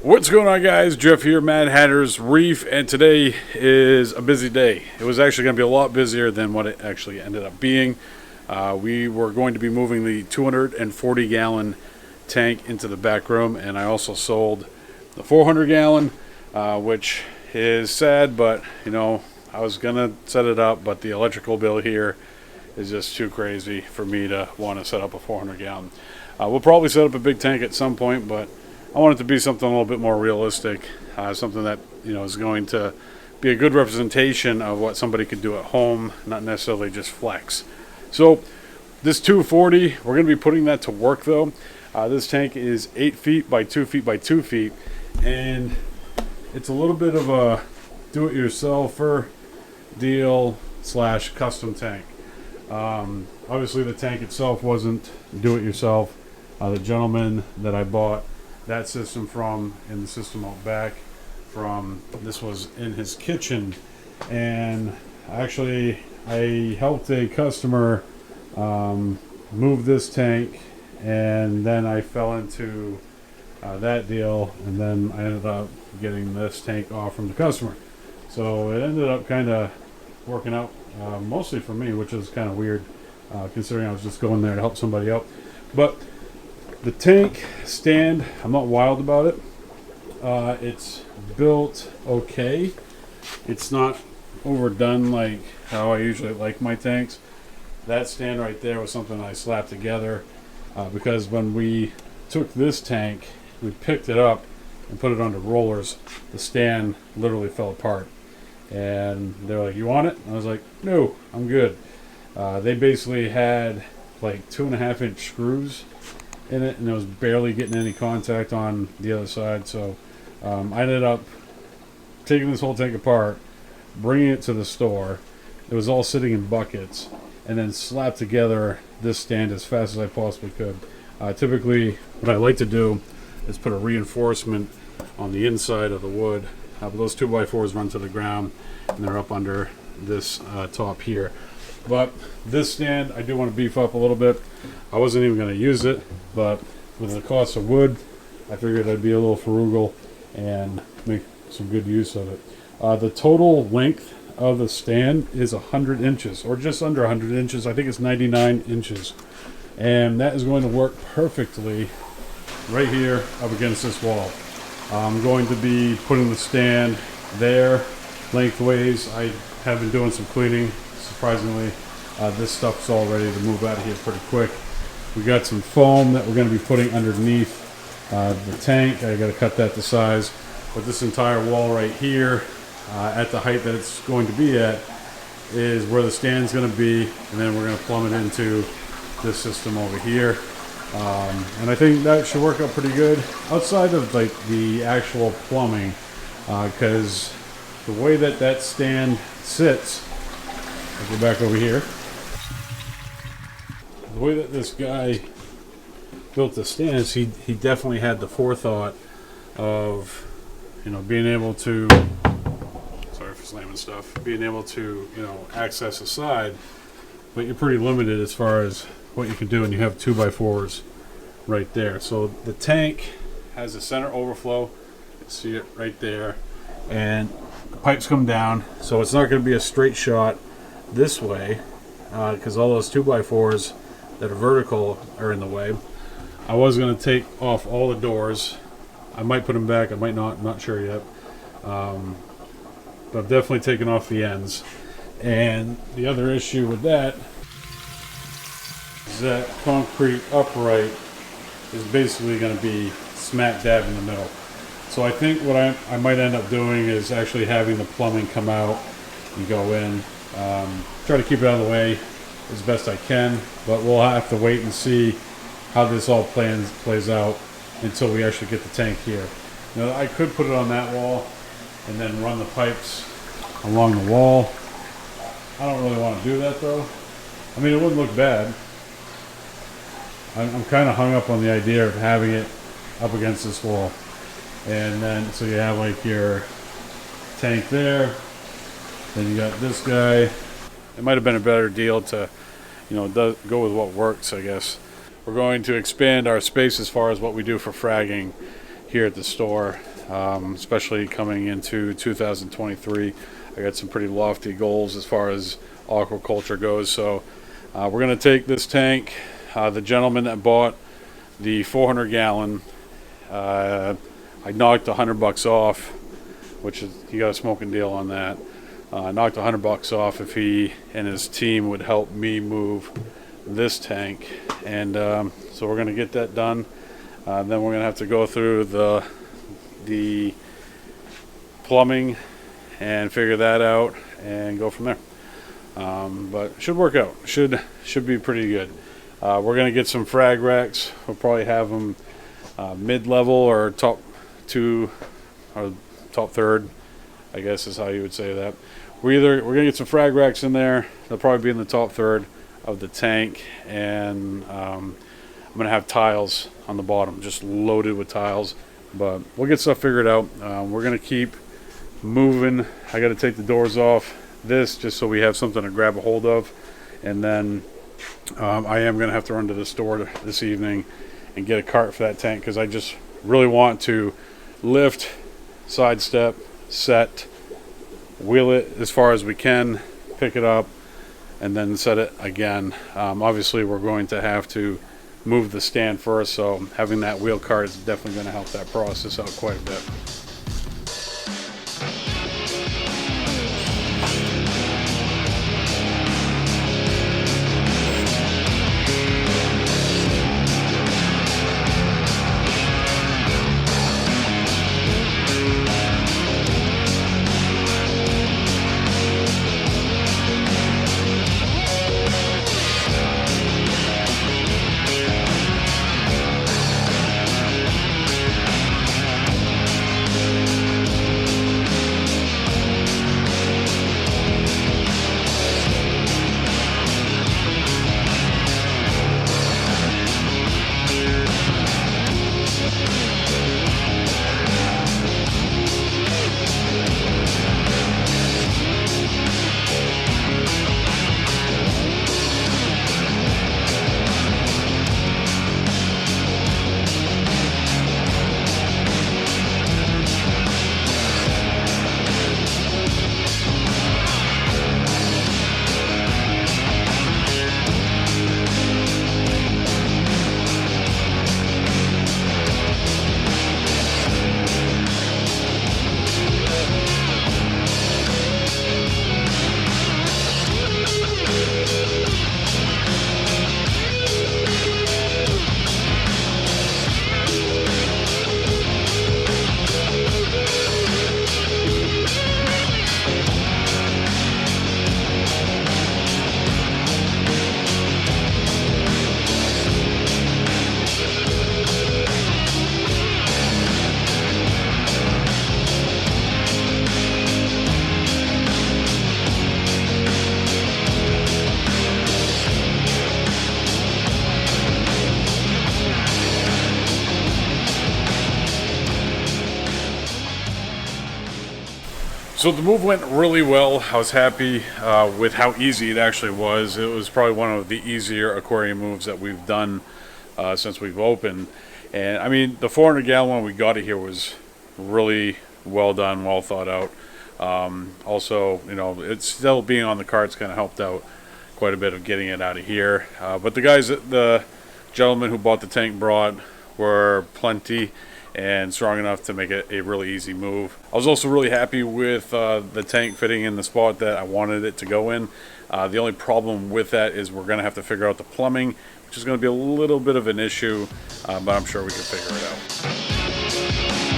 What's going on, guys? Jeff here, Mad Hatter's Reef, and today is a busy day. It was actually going to be a lot busier than what it actually ended up being. We were going to be moving the 240-gallon tank into the back room, and I also sold the 400-gallon, which is sad, but you know, I was going to set it up, but the electrical bill here is just too crazy for me to want to set up a 400-gallon. We'll probably set up a big tank at some point, but I want it to be something a little bit more realistic, something that is going to be a good representation of what somebody could do at home, not necessarily just flex. So this 240, we're going to be putting that to work though. This tank is 8 feet by 2 feet by 2 feet, and it's a little bit of a do-it-yourselfer deal / custom tank. Obviously the tank itself wasn't do-it-yourself. The gentleman that I bought that system from, and the system out back from, this was in his kitchen, and actually I helped a customer move this tank, and then I fell into that deal, and then I ended up getting this tank off from the customer. So it ended up kind of working out mostly for me, which is kind of weird considering I was just going there to help somebody out. But the tank stand, I'm not wild about it. It's built okay. It's not overdone like how I usually like my tanks. That stand right there was something I slapped together because when we took this tank, we picked it up and put it under rollers. The stand literally fell apart. And they were like, "You want it?" And I was like, "No, I'm good." They basically had like 2.5-inch screws in it, and it was barely getting any contact on the other side. So I ended up taking this whole tank apart, bringing it to the store. It was all sitting in buckets, and then slapped together this stand as fast as I possibly could. Typically what I like to do is put a reinforcement on the inside of the wood, but those 2x4s run to the ground and they're up under this top here. But this stand I do want to beef up a little bit. I wasn't even going to use it, but with the cost of wood, I figured I'd be a little frugal and make some good use of it. The total length of the stand is 100 inches, or just under 100 inches. I think it's 99 inches. And that is going to work perfectly right here up against this wall. I'm going to be putting the stand there lengthways. I have been doing some cleaning. Surprisingly, this stuff's all ready to move out of here pretty quick. We got some foam that we're going to be putting underneath the tank. I got to cut that to size. But this entire wall right here, at the height that it's going to be at, is where the stand's going to be, and then we're going to plumb it into this system over here. And I think that should work out pretty good outside of like the actual plumbing, because the way that that stand sits, I'll go back over here. The way that this guy built the stands, he definitely had the forethought of, being able to, sorry for slamming stuff, being able to, access the side, but you're pretty limited as far as what you can do, and you have 2x4s right there. So the tank has a center overflow. You see it right there, and the pipes come down, so it's not going to be a straight shot this way because all those 2x4s that are vertical are in the way. I was going to take off all the doors. I might put them back, I might not, I'm not sure yet. But I've definitely taken off the ends. And the other issue with that is that concrete upright is basically going to be smack dab in the middle. So I think what I might end up doing is actually having the plumbing come out and go in. Try to keep it out of the way as best I can, but we'll have to wait and see how this all plays out until we actually get the tank here. I could put it on that wall and then run the pipes along the wall. I don't really want to do that though. I mean, it wouldn't look bad. I'm kind of hung up on the idea of having it up against this wall, and then so you have like your tank there, then you got this guy. It might have been a better deal to go with what works, I guess. We're going to expand our space as far as what we do for fragging, here at the store, especially coming into 2023. I got some pretty lofty goals as far as aquaculture goes. So we're going to take this tank. The gentleman that bought the 400 gallon, I knocked $100 off, which is, he got a smoking deal on that. Knocked $100 off if he and his team would help me move this tank, and so we're going to get that done. Then we're going to have to go through the plumbing and figure that out and go from there. But it should work out. Should be pretty good. We're going to get some frag racks. We'll probably have them mid-level or top two or top third, I guess is how you would say that. We're going to get some frag racks in there. They'll probably be in the top third of the tank, and I'm going to have tiles on the bottom, just loaded with tiles. But we'll get stuff figured out. We're going to keep moving. I got to take the doors off this just so we have something to grab a hold of, and then I am going to have to run to the store this evening and get a cart for that tank, because I just really want to lift, sidestep, set, wheel it as far as we can, pick it up, and then set it again. Obviously we're going to have to move the stand first, so having that wheel cart is definitely going to help that process out quite a bit. So the move went really well. I was happy with how easy it actually was. It was probably one of the easier aquarium moves that we've done since we've opened. And I mean, the 400 gallon one we got it here was really well done, well thought out. Also, you know, it's still being on the carts kind of helped out quite a bit of getting it out of here. But the guys, the gentleman who bought the tank brought were plenty and strong enough to make it a really easy move. I was also really happy with the tank fitting in the spot that I wanted it to go in. The only problem with that is we're going to have to figure out the plumbing, which is going to be a little bit of an issue, but I'm sure we can figure it out.